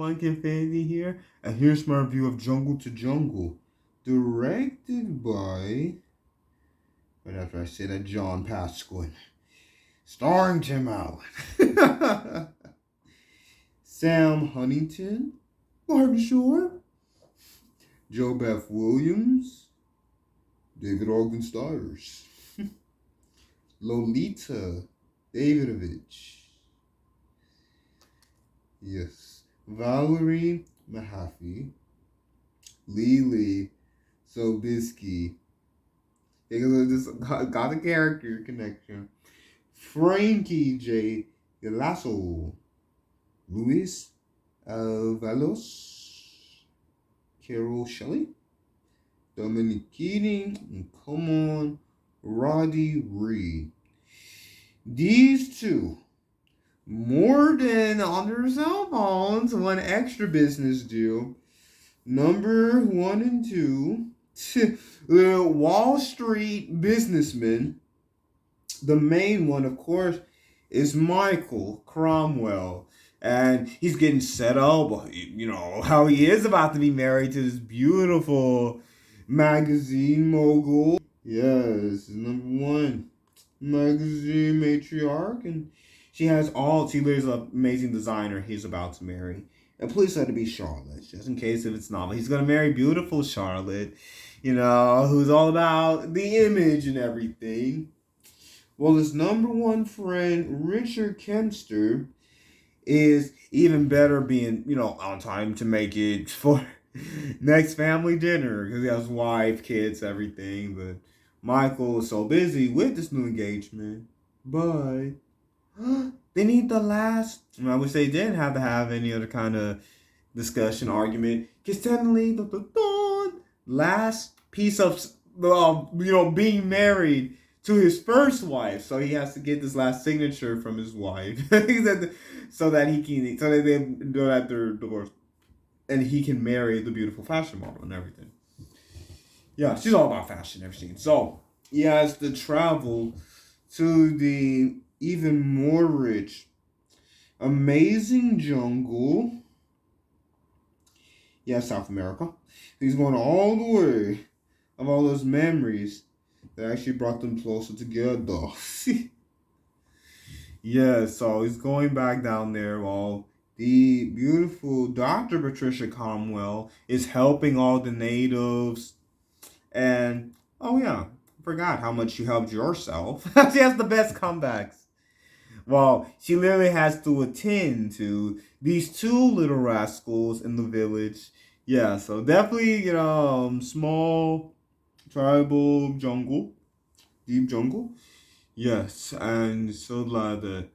Harris-Kenfinity here, and here's my review of Jungle to Jungle, directed by, right after I say that, John Pasquin, starring Tim Allen, Sam Huntington, Martin Short, Joe Beth Williams, David Ogden Stiers, Lolita Davidovich, yes, Valerie Mahaffey, Lily Sobieski. Because just got a character connection. Frankie J. Galasso, Luis Avalos, Carol Shelley, Dominic Keating, and come on, Roddy Reed. These two, more than on their cell phones, one extra business deal. Number 1 and 2, the Wall Street businessmen. The main one, of course, is Michael Cromwell. And he's getting set up, you know, how he is about to be married to this beautiful magazine mogul. Yes, number 1 magazine matriarch. And she lives an amazing designer he's about to marry. And please let it be Charlotte, just in case if it's not. But he's going to marry beautiful Charlotte, you know, who's all about the image and everything. Well, his number 1 friend, Richard Kempster, is even better being, you know, on time to make it for next family dinner. Because he has wife, kids, everything. But Michael is so busy with this new engagement. But they need the last. I wish they didn't have to have any other kind of discussion, argument. Because technically, the last piece of, you know, being married to his first wife. So he has to get this last signature from his wife. so that they do at their divorce. And he can marry the beautiful fashion model and everything. Yeah, she's all about fashion and everything. So he has to travel to the even more rich, amazing jungle. Yeah, South America. He's going all the way of all those memories that actually brought them closer together. Yeah, so he's going back down there while the beautiful Dr. Patricia Cromwell is helping all the natives. And, oh yeah, I forgot how much you helped yourself. She has the best comebacks. Well, she literally has to attend to these 2 little rascals in the village. Yeah, so definitely, you know, small tribal jungle, deep jungle. Yes, and so the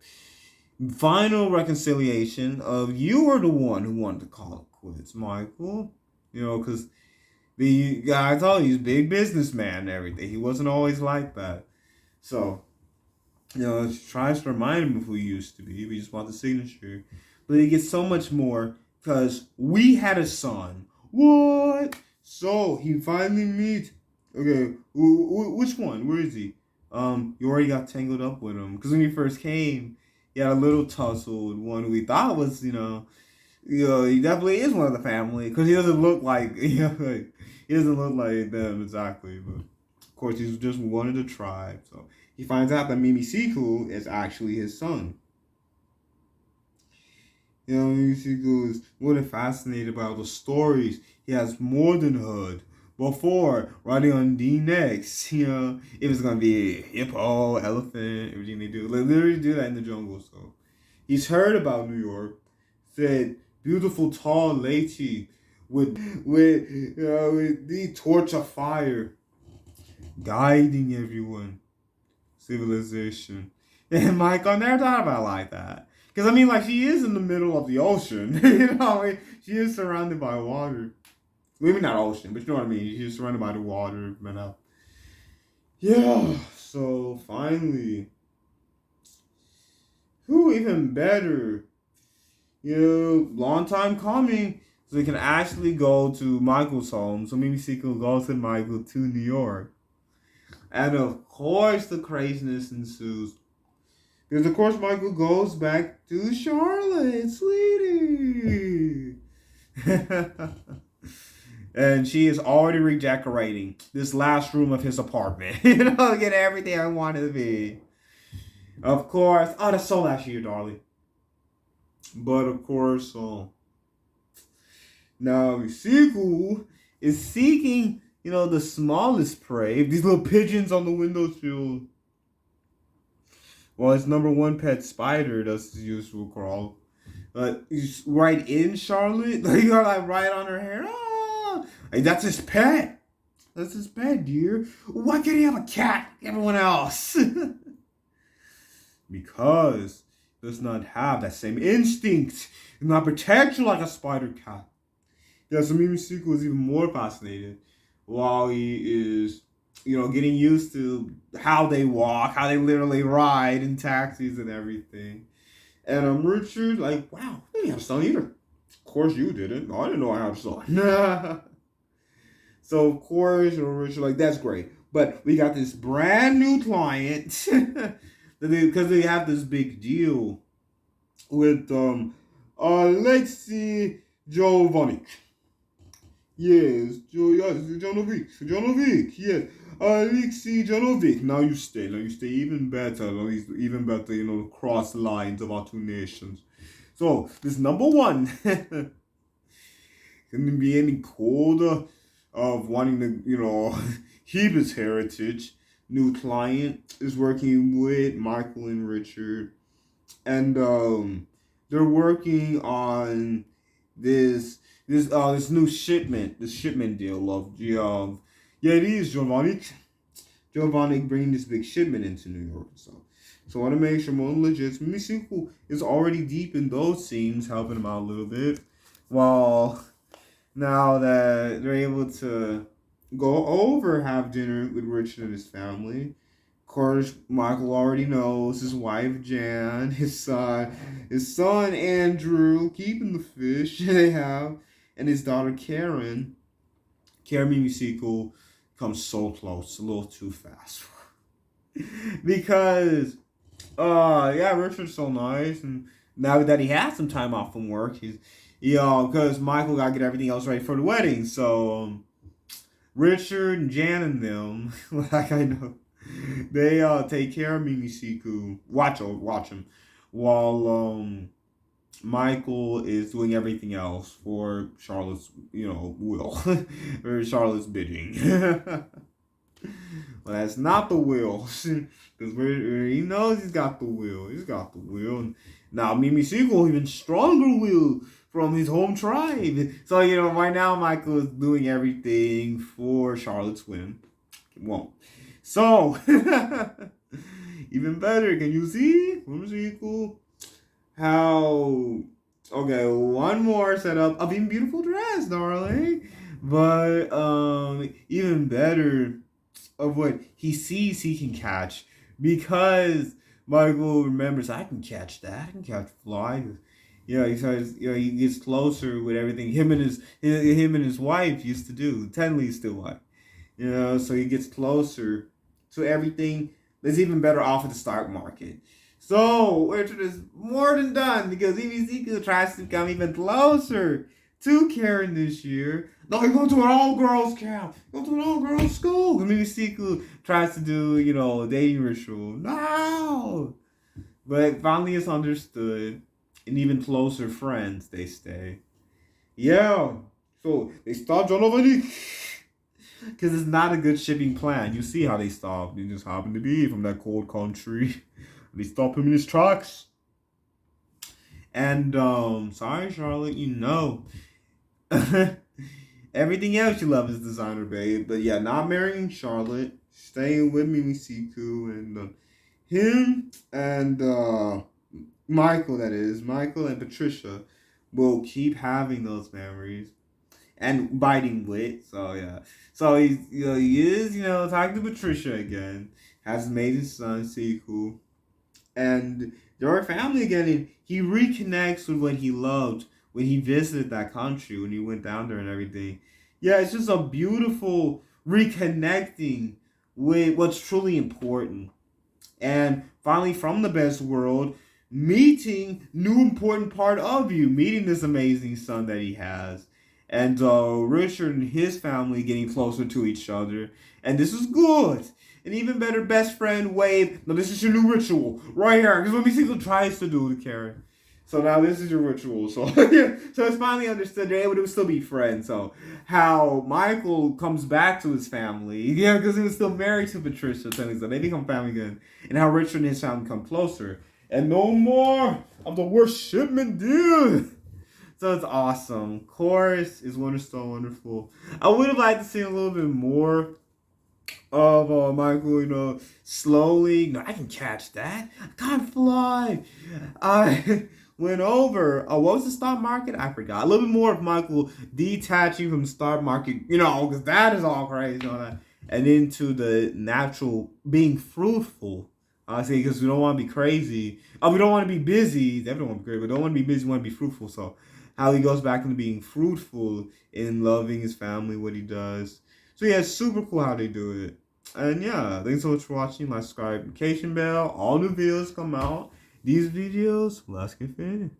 final reconciliation of you were the one who wanted to call it quits, Michael. You know, because the guy, I told you, he's a big businessman and everything. He wasn't always like that. So, you know, it tries to remind him of who he used to be. We just want the signature. But he gets so much more because we had a son. What? So he finally meets. Okay, which one? Where is he? You already got tangled up with him because when you first came, he had a little tussle with one who we thought was, you know, he definitely is one of the family because he doesn't look like, you know, like, he doesn't look like them exactly. But of course, he's just one of the tribe. So he finds out that Mimi Siku is actually his son. You know, Mimi Siku is more than fascinated by all the stories he has more than heard before writing on D next. You know, if it's gonna be a hippo, elephant, everything they do, they literally do that in the jungle. So he's heard about New York, said beautiful tall lady with the torch of fire guiding everyone, civilization. And Michael never thought about it like that. Because, I mean, like, she is in the middle of the ocean. You know, I mean, she is surrounded by water. Maybe not ocean, but you know what I mean. She's surrounded by the water. Yeah, so finally. Who even better? You know, long time coming. So they can actually go to Michael's home. So Mimi Siku goes with Michael to New York. And of course, the craziness ensues. Because, of course, Michael goes back to Charlotte, sweetie. And she is already redecorating this last room of his apartment. Get everything I wanted to be. Of course. Oh, that's so last year, darling. But of course, now Misiku is seeking, the smallest prey. These little pigeons on the windowsill. Well, his number one pet spider does his usual crawl. He's right in Charlotte. Like, you're like right on her hair. Ah! Like, that's his pet. That's his pet, dear. Why can't he have a cat? Everyone else. Because he does not have that same instinct. He does not protect you like a spider cat. Yeah, so Mimisiku is even more fascinated while he is, getting used to how they walk, how they literally ride in taxis and everything. And Richard, like, wow, I didn't have a son either. Of course you didn't. I didn't know I had a son. So, of course, Richard, like, that's great. But we got this brand new client because they have this big deal with Alexei Jovanic. Yes, Janovic, yes. Alexei Janovic. Now you stay even better. Even better, the cross lines of our two nations. So, this number one couldn't be any colder of wanting to, keep his heritage. New client is working with Michael and Richard. And they're working on this new shipment deal of it is Giovanni bringing this big shipment into New York. So I want to make sure more legit. Misiku is already deep in those scenes, helping him out a little bit. While now that they're able to go over, have dinner with Richard and his family. Of course, Michael already knows his wife Jan, his son Andrew, keeping the fish they have, and his daughter Karen. Karen Mimisiku comes so close, a little too fast. Because, Richard's so nice, and now that he has some time off from work, because Michael gotta get everything else ready for the wedding, so, Richard and Jan and them, like I know, they take care of Mimisiku, watch him, while Michael is doing everything else for Charlotte's, will, or Charlotte's bidding. Well, that's not the will, because he knows he's got the will. Now Mimisiku even stronger will from his home tribe. So right now Michael is doing everything for Charlotte's win. It won't. So even better. Can you see Mimisiku? How? Okay, one more setup of even beautiful dress, darling. But even better of what he sees he can catch, because Michael remembers, I can catch that. I can catch fly. He starts. He gets closer with everything him and his wife used to do. Tenley's still wife. So he gets closer to everything. That's even better off at the stock market. So Richard is more than done, because Mimisiku tries to come even closer to Karen this year. No, you're going to an all-girls camp. Go to an all-girls school. Mimisiku tries to do, a dating ritual. No! But finally it's understood. And even closer friends they stay. Yeah. So they stop John O'Vaney. Because it's not a good shipping plan. You see how they stop. They just happen to be from that cold country. They stop him in his tracks. And, sorry, Charlotte, everything else you love is designer, babe. But yeah, not marrying Charlotte. Staying with Mimisiku. And him and Michael and Patricia will keep having those memories. And biting wit, so yeah. So he is, talking to Patricia again. Has his maiden son, Siku. And they're a family again, and he reconnects with what he loved when he visited that country, when he went down there and everything. Yeah, it's just a beautiful reconnecting with what's truly important. And finally, from the best world, meeting new important part of you, meeting this amazing son that he has. and Richard and his family getting closer to each other, and this is good. An even better best friend Wade. Now this is your new ritual right here. Because what Miss tries to do to Karen. So now this is your ritual. So yeah, so it's finally understood they're able to still be friends. So how Michael comes back to his family, yeah, because he was still married to Patricia, so they become family again, and how Richard and his family come closer, and no more of the worst shipment deal. So it's awesome. Chorus is wonderful. I would have liked to see a little bit more of Michael, slowly. No, I can catch that. I can't fly. I went over. Oh, what was the stock market? I forgot. A little bit more of Michael detaching from stock market, because that is all crazy, and into the natural being fruitful. I say because we don't want to be crazy. Oh, we don't want to be busy. Everyone want to be crazy, but don't want to be busy. We want to be fruitful. So, how he goes back into being fruitful in loving his family, what he does. So yeah, it's super cool how they do it. And yeah, thanks so much for watching. My subscribe notification bell. All new videos come out. These videos, let's get finished.